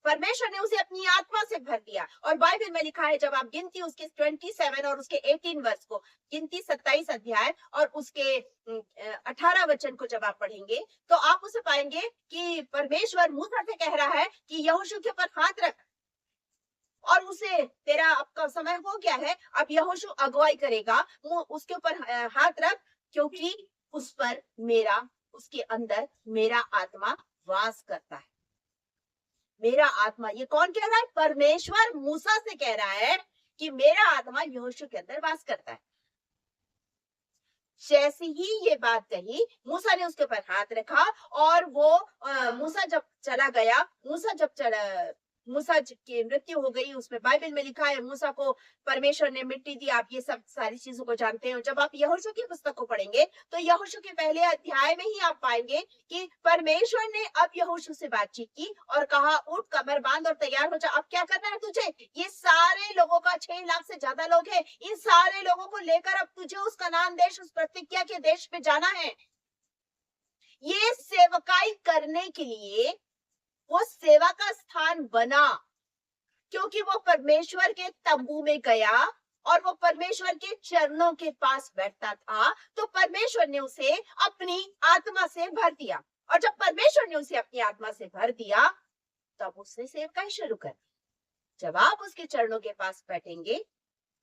परमेश्वर ने उसे अपनी आत्मा से भर दिया। और बाइबल में लिखा है, जब आप गिनती उसके 27 और उसके 18 वर्ष को, गिनती 27 अध्याय और उसके 18 वचन को जब आप पढ़ेंगे, तो आप उसे पाएंगे कि परमेश्वर मूसा से कह रहा है कि यहोशू के ऊपर हाथ रख, और उसे तेरा आपका समय हो गया है, अब यहोशू अगुवाई करेगा, उसके ऊपर हाथ रख, क्योंकि उस पर उसके अंदर मेरा आत्मा वास करता है। मेरा आत्मा, ये कौन कह रहा है? परमेश्वर मूसा से कह रहा है कि मेरा आत्मा यहोशू के अंदर वास करता है। जैसे ही ये बात कही, मूसा ने उसके ऊपर हाथ रखा, और वो मूसा जब चला गया, मूसा की मृत्यु हो गई, उसमें बाइबल में लिखा है मूसा को परमेश्वर ने मिट्टी दी। आप ये सब सारी चीजों को जानते हैं। जब आप यहोशू की पुस्तक को पढ़ेंगे तो यहोशू के पहले अध्याय में ही आप पाएंगे कि परमेश्वर ने अब यहोशू से बातचीत की और कहा उठ, कमर बांध और तैयार हो जा। अब क्या करना है तुझे? ये सारे लोगों का 6 लाख से ज्यादा लोग हैं, इन सारे लोगों को लेकर अब तुझे उस कनान देश, उस प्रतिज्ञा के देश पे जाना है। ये सेवकाई करने के लिए वो सेवा का स्थान बना, क्योंकि वो परमेश्वर के तंबू में गया और वो परमेश्वर के चरणों के पास बैठता था। तो परमेश्वर ने उसे अपनी आत्मा से भर दिया, और जब परमेश्वर ने उसे अपनी आत्मा से भर दिया तब उसने सेवकाई शुरू कर दी। जब आप उसके चरणों के पास बैठेंगे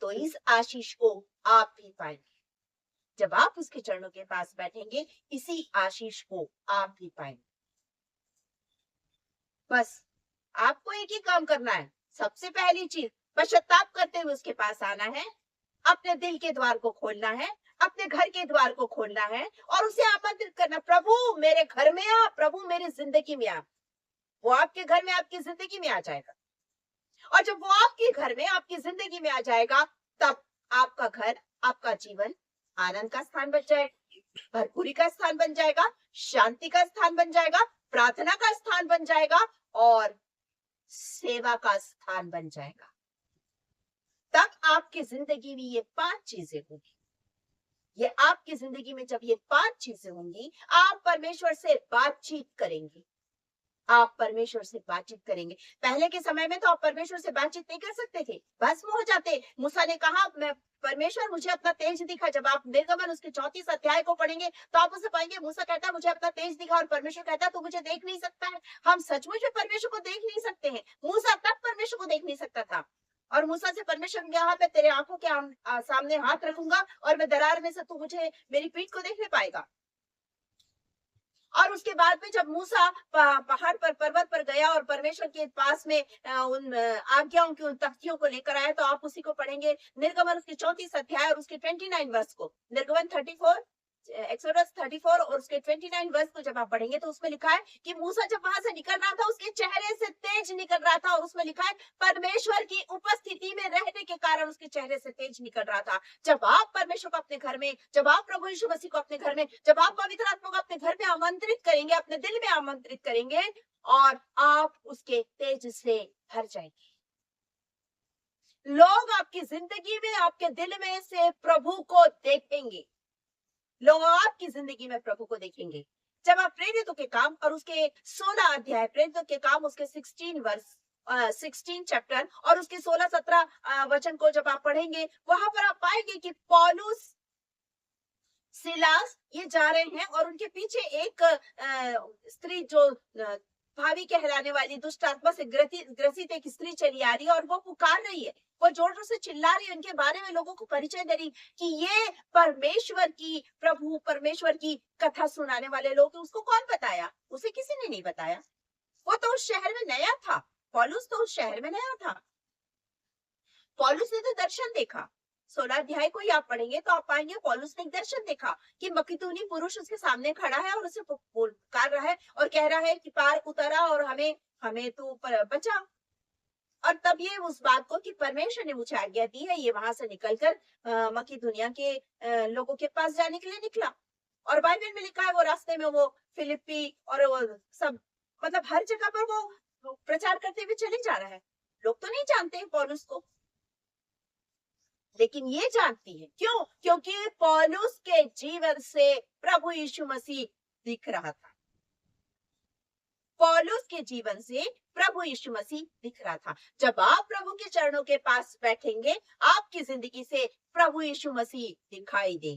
तो इस आशीष को आप भी पाएंगे। जब आप उसके चरणों के पास बैठेंगे इसी आशीष को आप भी पाएंगे। बस आपको एक ही काम करना है। सबसे पहली चीज, पश्चाताप करते हुए उसके पास आना है, अपने दिल के द्वार को खोलना है, अपने घर के द्वार को खोलना है और उसे आमंत्रित करना, प्रभु मेरे घर में आ, प्रभु मेरी जिंदगी में आ। वो आपके घर में, आपकी जिंदगी में आ जाएगा। और जब वो आपके घर में, आपकी जिंदगी में आ जाएगा, तब आपका घर, आपका जीवन आनंद का स्थान बन जाएगा, भरपूरी का स्थान बन जाएगा, शांति का स्थान बन जाएगा, प्रार्थना का स्थान बन जाएगा और सेवा का स्थान बन जाएगा। तब आपकी जिंदगी में ये 5 चीजें होंगी। ये आपकी जिंदगी में जब ये 5 चीजें होंगी, आप परमेश्वर से बातचीत करेंगे। आप परमेश्वर से बातचीत करेंगे। पहले के समय में तो आप परमेश्वर से बातचीत नहीं कर सकते थे, भस्म हो जाते। मूसा ने कहा, मैं परमेश्वर मुझे अपना तेज दिखा। जब आप निर्गमन उसके 34 अध्याय को पढ़ेंगे तो आप उसे पाएंगे, मूसा कहता है मुझे अपना तेज दिखा, और परमेश्वर कहता है तू मुझे देख नहीं सकता है। हम सचमुच में परमेश्वर को देख नहीं सकते हैं। मूसा तब परमेश्वर को देख नहीं सकता था, और मूसा से परमेश्वर ने कहा, मैं तेरे आंखों के सामने हाथ रखूंगा और मैं दरार में से तू मुझे, मेरी पीठ को देख नहीं पाएगा। और उसके बाद में जब मूसा पहाड़ पर, पर्वत पर गया और परमेश्वर के पास में उन आज्ञाओं की, उन तख्तियों को लेकर आया, तो आप उसी को पढ़ेंगे, निर्गमन उसके 34 अध्याय और उसके 29 वर्ष को। निर्गमन 34, एक्सोडस 34 और उसके 29 वर्ष को जब आप पढ़ेंगे तो उसमें लिखा है कि मूसा जब वहां से निकल रहा था उसके चेहरे से तेज निकल रहा था, और उसमें लिखा है परमेश्वर की उपस्थिति में रहने के कारण उसके चेहरे से तेज निकल रहा था। जब आप परमेश्वर को अपने घर में, जब आप प्रभु यीशु मसीह को अपने घर में, जब आप पवित्र आत्मा को अपने घर में आमंत्रित करेंगे, अपने दिल में आमंत्रित करेंगे, और आप उसके तेज से भर जाएंगे, लोग आपकी जिंदगी में, आपके दिल में से प्रभु को देखेंगे। लोग आपकी जिंदगी में प्रभु को देखेंगे। जब आप प्रेरितों के काम और उसके 16 अध्याय, प्रेरितों के काम उसके 16 वर्ष, 16 चैप्टर और उसके 16-17 वचन को जब आप पढ़ेंगे, वहां पर आप पाएंगे कि पौलुस, सिलास ये जा रहे हैं और उनके पीछे एक स्त्री, जो भावी कहलाने वाली दुष्ट आत्मा से ग्रसित एक स्त्री चली आ रही है, और वो पुकार रही है, वो जोर जोर से चिल्ला रही है, उनके बारे में लोगों को परिचय दे रही कि ये परमेश्वर की, प्रभु परमेश्वर की कथा सुनाने वाले लोग। उसको कौन बताया? उसे किसी ने नहीं बताया। वो तो उस शहर में नया था, पौलुस तो उस शहर में नया था। पौलुस ने तो दर्शन देखा। 16 अध्याय को ही आप पढ़ेंगे तो आप पाएंगे पौलुस ने एक दर्शन देखा कि मकिदुनी पुरुष उसके सामने खड़ा है और उसे पुकार रहा है और कह रहा है कि पार उतरा और हमें हमें तू बचा। और तब ये उस बात को कि परमेश्वर ने मुझे आज्ञा दी है, ये वहां से निकलकर मकिदुनिया के लोगों के पास जाने के लिए निकला। और बाइबल में लिखा है वो रास्ते में वो फिलिप्पी और वो सब, मतलब हर जगह पर वो प्रचार करते हुए चले जा रहा है। लोग तो नहीं जानते हैं पौलुस को, लेकिन ये जानती है। क्यों? क्योंकि पौलुस के जीवन से प्रभु यीशु मसीह दिख रहा था। पौलुस के जीवन से प्रभु यीशु मसीह दिख रहा था। जब आप प्रभु के चरणों के पास बैठेंगे, आपकी जिंदगी से प्रभु यीशु मसीह दिखाई दे।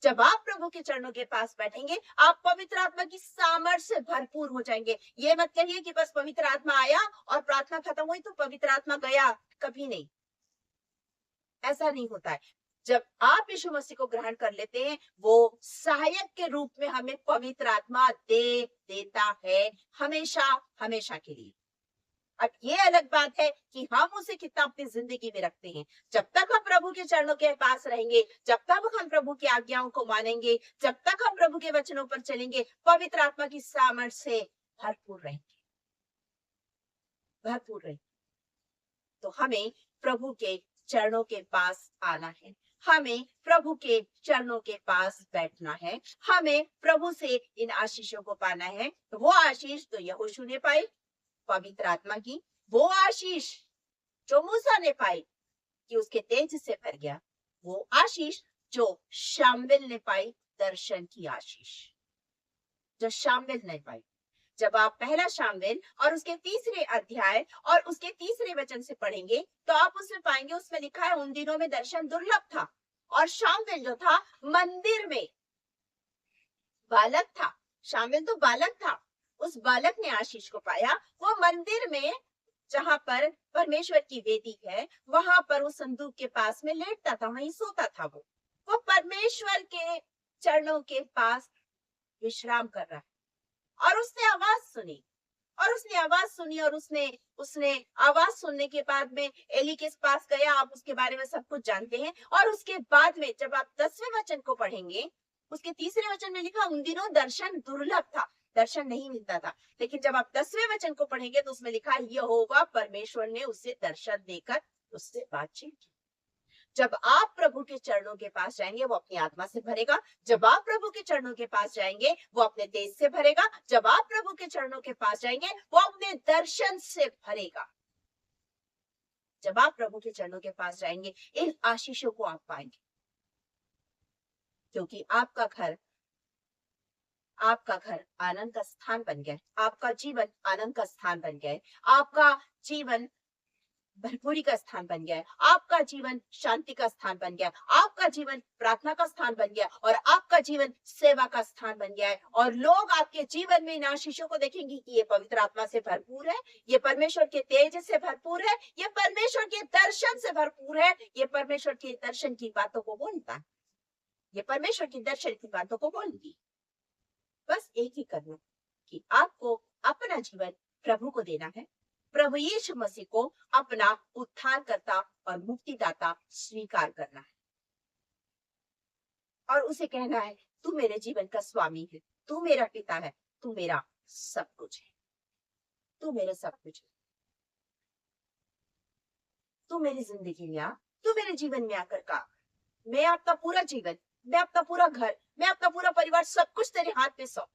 जब आप प्रभु के चरणों के पास बैठेंगे, आप पवित्र आत्मा की सामर्थ्य से भरपूर हो जाएंगे। ये मत कहिए कि बस पवित्र आत्मा आया और प्रार्थना खत्म हुई तो पवित्र आत्मा गया, कभी नहीं। ऐसा नहीं होता है। जब आप यीशु मसीह को ग्रहण कर लेते हैं, वो सहायक के रूप में हमें पवित्र आत्मा देता है, हमेशा हमेशा के लिए। अब ये अलग बात है कि हम उसे कितना अपनी जिंदगी में रखते हैं। जब तक हम प्रभु के चरणों के पास रहेंगे, जब तक हम प्रभु की आज्ञाओं को मानेंगे, जब तक हम प्रभु के वचनों पर चलेंगे, पवित्र आत्मा की सामर्थ्य से भरपूर रहेंगे। भरपूर रहे। तो हमें प्रभु के चरणों के पास आना है, हमें प्रभु के चरणों के पास बैठना है, हमें प्रभु से इन आशीषों को पाना है। तो वो आशीष तो यहोशू ने पाई पवित्र आत्मा की, वो आशीष जो मूसा ने पाई कि उसके तेज से भर गया, वो आशीष जो शामिल ने पाई दर्शन की आशीष, जो शामिल ने पाई। जब आप पहला शामिल और उसके तीसरे अध्याय और उसके तीसरे वचन से पढ़ेंगे तो आप उसमें पाएंगे, उसमें लिखा है उन दिनों में दर्शन दुर्लभ था और शामिल जो था मंदिर में बालक था। शामिल तो बालक था, उस बालक ने आशीष को पाया। वो मंदिर में जहां पर परमेश्वर की वेदी है वहां पर वो संदूक के पास में लेटता था, वहीं सोता था। वो परमेश्वर के चरणों के पास विश्राम कर रहा है और उसने आवाज सुनी और उसने आवाज सुनी और उसने उसने आवाज सुनने के बाद में एली के पास गया। आप उसके बारे में सब कुछ जानते हैं। और उसके बाद में जब आप 10वें वचन को पढ़ेंगे, उसके तीसरे वचन में लिखा उन दिनों दर्शन दुर्लभ था, दर्शन नहीं मिलता था। लेकिन जब आप 10वें वचन को पढ़ेंगे तो उसमें लिखा यहोवा परमेश्वर ने उसे दर्शन देकर उससे बातचीत की। जब आप प्रभु के चरणों के पास जाएंगे वो अपनी आत्मा से भरेगा। जब आप प्रभु के चरणों के पास जाएंगे वो अपने तेज से भरेगा। जब आप प्रभु के चरणों के पास जाएंगे वो अपने दर्शन से भरेगा। जब आप प्रभु के चरणों के पास जाएंगे इन आशीषों को आप पाएंगे, क्योंकि आपका घर आनंद का स्थान बन गया है। आपका जीवन आनंद का स्थान बन गया है। आपका जीवन भरपूरी का स्थान बन गया है। आपका जीवन शांति का स्थान बन गया, आपका जीवन प्रार्थना का स्थान बन गया और आपका जीवन सेवा का स्थान बन गया है। और लोग आपके जीवन में इन आशीषों को देखेंगे कि ये पवित्र आत्मा से भरपूर है, ये परमेश्वर के तेज से भरपूर है, ये परमेश्वर के दर्शन से भरपूर है, ये परमेश्वर के दर्शन की बातों को बोलता है, ये परमेश्वर की दर्शन की बातों को बोलती। बस एक ही करना कि आपको अपना जीवन प्रभु को देना है, प्रभु यीशु मसीह को अपना उद्धारकर्ता और मुक्तिदाता स्वीकार करना है और उसे कहना है तू मेरे जीवन का स्वामी है, तू मेरा पिता है, तू मेरा सब कुछ है, तू मेरे सब कुछ है, तू मेरी जिंदगी में आ, तू मेरे जीवन में आकर का मैं आपका पूरा जीवन, मैं आपका पूरा घर, मैं आपका पूरा परिवार, सब कुछ तेरे हाथ में सौंप,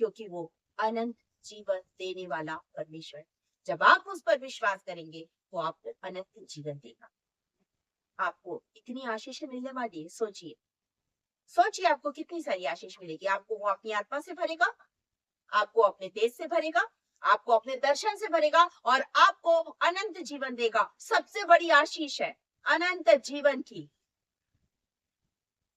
क्योंकि वो अनंत जीवन देने वाला परमेश्वर। जब आप उस पर विश्वास करेंगे वो आपको अनंत जीवन देगा। आपको इतनी आशीष मिलने वाली है। सोचिए आपको कितनी सारी आशीष मिलेगी। आपको वो अपनी आत्मा से भरेगा, आपको अपने तेज से भरेगा, आपको अपने दर्शन से भरेगा और आपको अनंत जीवन देगा। सबसे बड़ी आशीष है अनंत जीवन की।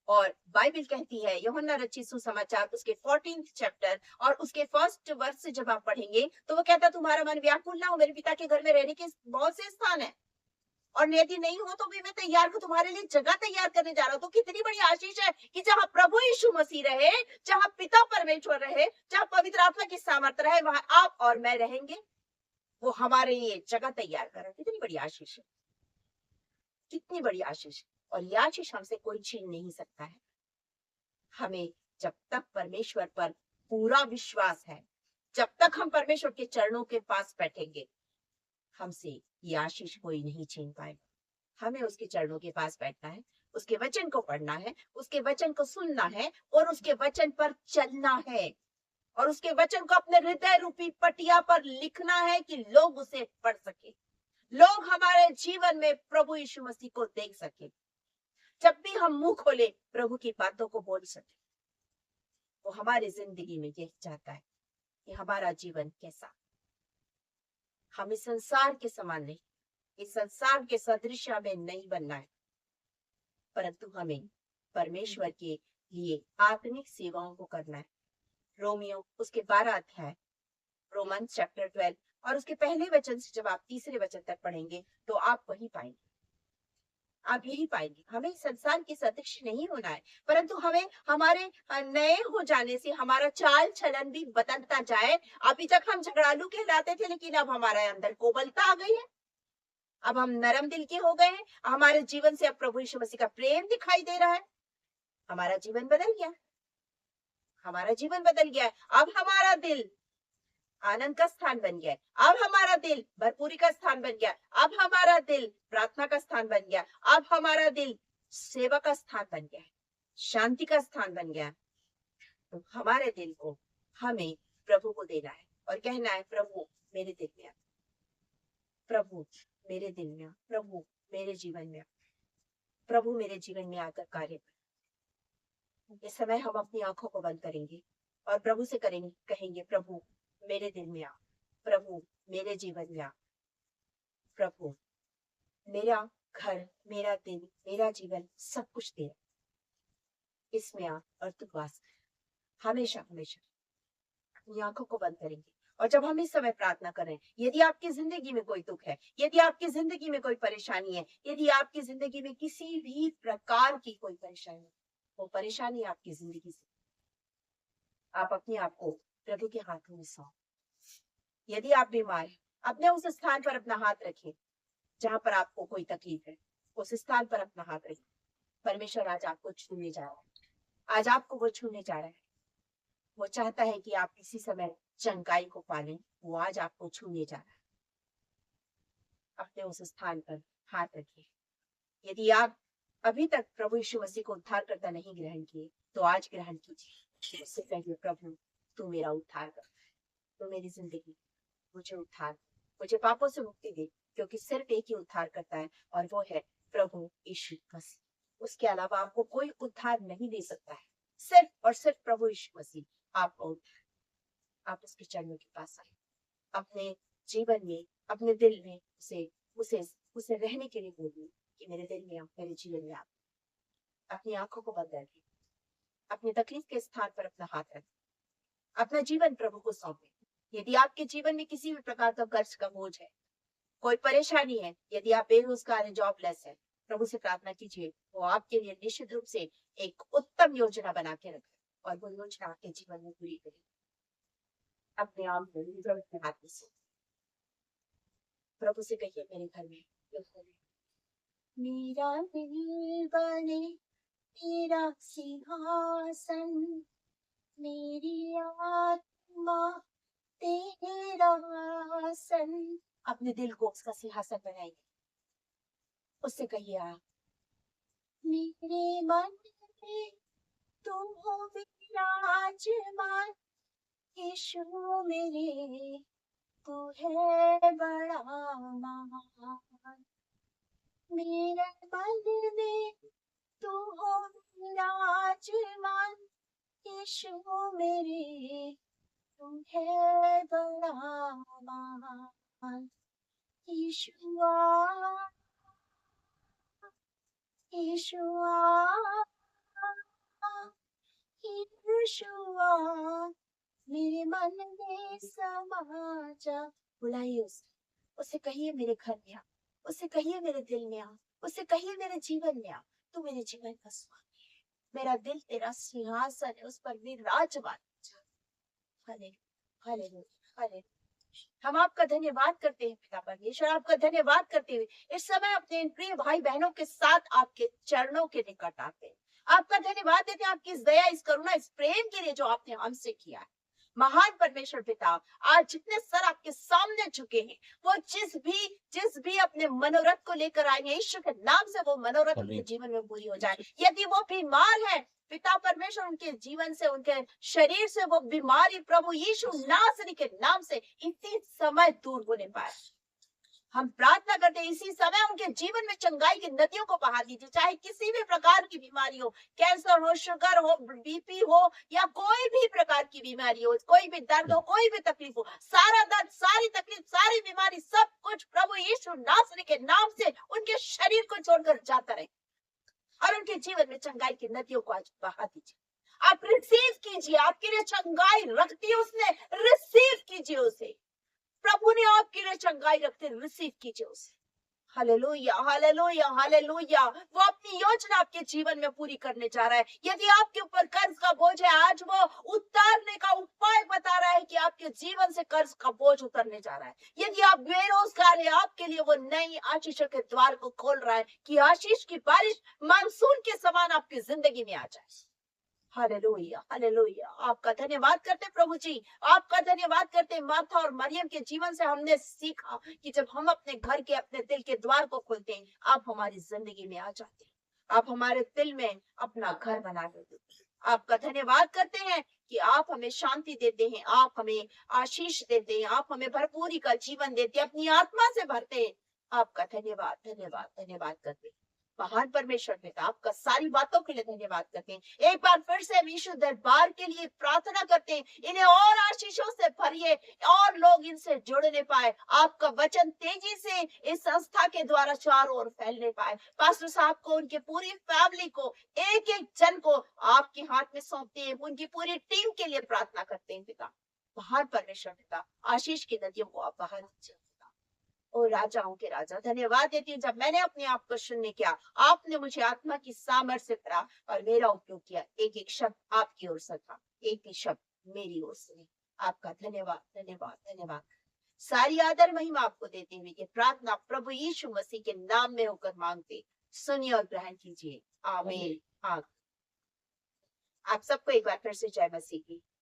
और बाइबल कहती है यूहन्ना रचित सुसमाचार उसके 14th चैप्टर और उसके फर्स्ट वर्स से जब आप पढ़ेंगे तो वो कहता तुम्हारा मन व्याकुल ना हो, मेरे पिता के घर में रहने के बहुत से स्थान है और यदि नहीं हो तो भी मैं तैयार को तुम्हारे लिए जगह तैयार करने जा रहा हूँ। तो कितनी बड़ी आशीष है कि जहाँ प्रभु यीशु मसीह रहे, जहाँ पिता परमेश्वर रहे, जहाँ पवित्र आत्मा की सामर्थ्य रहे, वहां आप और मैं रहेंगे। वो हमारे लिए जगह तैयार कर रहा है। कितनी बड़ी आशीष है, कितनी बड़ी आशीष। और ये आशीष हमसे कोई छीन नहीं सकता है। हमें जब तक परमेश्वर पर पूरा विश्वास है, जब तक हम परमेश्वर के चरणों के पास बैठेंगे, हमसे ये आशीष कोई नहीं छीन पाएगा। हमें उसके चरणों के पास बैठना है, उसके वचन को पढ़ना है, उसके वचन को सुनना है और उसके वचन पर चलना है और उसके वचन को अपने हृदय रूपी पटिया पर लिखना है कि लोग उसे पढ़ सके, लोग हमारे जीवन में प्रभु यीशु मसीह को देख सके। जब भी हम मुंह खोले प्रभु की बातों को बोल सके। वो हमारी जिंदगी में यही चाहता है कि हमारा जीवन कैसा, हम इस संसार के समान नहीं, इस संसार के सदृश में नहीं बनना है, परंतु हमें परमेश्वर के लिए आत्मिक सेवाओं को करना है। रोमियो उसके 12 अध्याय, रोमन्स चैप्टर 12 और उसके पहले वचन से जब आप तीसरे वचन तक पढ़ेंगे तो आप वही पाएंगे, आप यही पाएंगे। हमें संसार के सदृश नहीं होना है, परंतु हमें हमारे नए हो जाने से हमारा चाल चलन भी बदलता जाए। अभी तक हम झगड़ालू कहलाते थे, लेकिन अब हमारे अंदर कोमलता आ गई है, अब हम नरम दिल के हो गए हैं। हमारे जीवन से अब प्रभु यीशु मसीह का प्रेम दिखाई दे रहा है। हमारा जीवन बदल गया, हमारा जीवन बदल गया है। अब हमारा दिल आनंद का स्थान बन गया है। अब हमारा दिल भरपूरी का स्थान बन गया। अब हमारा दिल प्रार्थना का स्थान बन गया। अब हमारा दिल सेवा का स्थान बन गया है, शांति का स्थान बन गया। तो हमारे दिल को हमें प्रभु को देना है और कहना है, प्रभु मेरे दिल में आ, प्रभु मेरे दिल में आ, प्रभु मेरे जीवन में आ, प्रभु मेरे जीवन में आकर कार्य कर। इस समय हम अपनी आंखों को बंद करेंगे और प्रभु से करेंगे, कहेंगे, प्रभु मेरे दिल में आ, प्रभु मेरे जीवन में आ, प्रभु मेरा घर, मेरा दिल, मेरा जीवन सब कुछ तेरा, इसमें आ और तू वास कर। हमेशा हमेशा अपनी आंखों को बंद करेंगे। और जब हम इस समय प्रार्थना करें, यदि आपकी जिंदगी में कोई दुख है, यदि आपकी जिंदगी में कोई परेशानी है, यदि आपकी जिंदगी में किसी भी प्रकार की कोई परेशानी है, वो परेशानी आपकी जिंदगी से, आप अपने आप को प्रभु के हाथों में सौंप। यदि आप बीमार हैं, अपने उस स्थान पर अपना हाथ रखें जहां पर आपको कोई तकलीफ है, उस स्थान पर अपना हाथ रखें। परमेश्वर आज आपको छूने जा रहा है, आज आपको वो छूने जा रहा है। वो चाहता है कि आप इसी समय चंगाई को पालें। वो आज आपको छूने जा रहा है। अपने उस स्थान पर हाथ रखिए। यदि आप अभी तक प्रभु यीशु मसीह को उद्धारकर्ता नहीं ग्रहण किए, तो आज ग्रहण कीजिए। उससे कहिए, प्रभु तू मेरा उद्धार कर, तू मेरी जिंदगी, मुझे उद्धार, मुझे पापों से मुक्ति दे, क्योंकि सिर्फ एक ही उद्धार करता है और वो है प्रभु यीशु मसीह। उसके अलावा आपको कोई उद्धार नहीं दे सकता है। सिर्फ और सिर्फ प्रभु यीशु मसीह आपको उद्धार। आप उसके चरणों के पास आए, अपने जीवन में, अपने दिल में उसे उसे उसे रहने के लिए बोलिए कि मेरे दिल में आप, मेरे जीवन में आप। अपनी आंखों को बंद रखिए, अपनी तकलीफ के स्थान पर अपना हाथ रखें, अपना जीवन प्रभु को सौंपे। यदि आपके जीवन में किसी भी प्रकार का कर्ज का बोझ है, कोई परेशानी है, यदि आप बेरोजगार हैं, जॉबलेस है, प्रभु से प्रार्थना कीजिए, वो आपके लिए निश्चित रूप से एक उत्तम योजना बना के रखे और वो योजना आपके जीवन में पूरी करे। अपने आप को हाथ में से प्रभु से कहिए, मेरे घर में मेरा दिल बने तेरा सिंहासन, मेरी आत्मा तेरा आसन। अपने दिल को उसका सिंहासन बनाइए। उससे कहिए, आप मेरे मन में तुम हो विराजमान, यीशु मेरे तू है बड़ा महान। मेरे मन में तू हो विराजमान, यीशु मेरे तू है बड़ा महान। यीशुआ यीशुआ यीशुआ, मेरे मन में समा जा। बुलाइए उसे कहिए, मेरे घर में आ, उसे कहिए, मेरे दिल में आ, उसे कहिए, मेरे जीवन में आ। तू मेरे जीवन का स्वामी है, मेरा दिल तेरा सिंहासन है, उस पर विराजमान। Hallelujah, hallelujah, hallelujah. हम आपका धन्यवाद करते हैं पिता परमेश्वर, आपका धन्यवाद करते हुए इस समय अपने प्रिय भाई बहनों के साथ आपके चरणों के निकट आते हैं। आपका धन्यवाद देते हैं, आपकी इस दया, इस करुणा, इस प्रेम के लिए जो आपने हमसे किया है। महान परमेश्वर पिता, आज जितने सर आपके सामने झुके हैं, वो जिस भी अपने मनोरथ को लेकर आए हैं, ईश्वर के नाम से वो मनोरथ उनके जीवन में पूरी हो जाए। यदि वो बीमार है पिता परमेश्वर, उनके जीवन से, उनके शरीर से वो बीमारी प्रभु यीशु नासरी के नाम से इसी समय दूर होने पाए। हम प्रार्थना करते हैं इसी समय उनके जीवन में चंगाई की नदियों को बहा दीजिए। चाहे किसी भी प्रकार की बीमारी हो, कैंसर हो, शुगर हो, बीपी हो, या कोई भी प्रकार की बीमारी हो, कोई भी दर्द हो, कोई भी तकलीफ हो, सारा दर्द, सारी तकलीफ, सारी बीमारी, सब कुछ प्रभु यीशु नासरी के नाम से उनके शरीर को छोड़कर जाता रहे और उनके जीवन में चंगाई की नदियों को आज बहा दीजिए। आप रिसीव कीजिए, आपके लिए चंगाई रखती है उसने, रिसीव कीजिए उसे। प्रभु ने आपके लिए चंगाई रखते, रिसीव कीजिए उसे। Hallelujah, hallelujah, hallelujah. वो अपनी योजना आपके जीवन में पूरी करने जा रहा है। यदि आपके ऊपर कर्ज का बोझ है, आज वो उतारने का उपाय बता रहा है कि आपके जीवन से कर्ज का बोझ उतरने जा रहा है। यदि आप बेरोजगार है, आपके लिए वो नई आशीषों के द्वार को खोल रहा है कि आशीष की बारिश मानसून के समान आपकी जिंदगी में आ जाए। Hallelujah, hallelujah. आपका धन्यवाद करते प्रभु जी। आपका धन्यवाद करते, मार्था और मरियम के जीवन से हमने सीखा कि जब हम अपने घर के, अपने दिल के द्वार को खोलते हैं, आप हमारी जिंदगी में आ जाते हैं। आप हमारे दिल में अपना घर बना लेते हैं। आपका धन्यवाद करते हैं कि आप हमें शांति देते हैं, आप हमें आशीष देते हैं, आप हमें भरपूरी का जीवन देते हैं, अपनी आत्मा से भरते हैं। आपका धन्यवाद, धन्यवाद, धन्यवाद करते हैं। महान परमेश्वर पिता, आपका सारी बातों के लिए धन्यवाद करते हैं। एक बार फिर से हम यीशु दरबार के लिए प्रार्थना करते हैं, इन्हें और आशीषों से भरिए और लोग इनसे जुड़ने पाए, आपका वचन तेजी से इस संस्था के द्वारा चारों ओर फैलने पाए। पास्टर साहब को, उनकी पूरी फैमिली को, एक एक जन को आपके हाथ में सौंपते हैं, उनकी पूरी टीम के लिए प्रार्थना करते हैं पिता। महान परमेश्वर पिता, आशीष की नदियों को आप बाहर कीजिए। ओ राजाओं के राजा, धन्यवाद देती हूँ, जब मैंने अपने आप को शून्य किया, आपने मुझे आत्मा की सामर्थ्य से भरा और मेरा उपयोग किया। एक एक शब्द आपकी ओर से था, एक ही शब्द मेरी ओर से नहीं। आपका धन्यवाद, धन्यवाद, धन्यवाद। सारी आदर महिमा आपको देते हुए ये प्रार्थना प्रभु यीशु मसीह के नाम में होकर मांगते, सुनिए और ग्रहण कीजिए। आमीन। आप सबको एक बार फिर से जय मसीह की।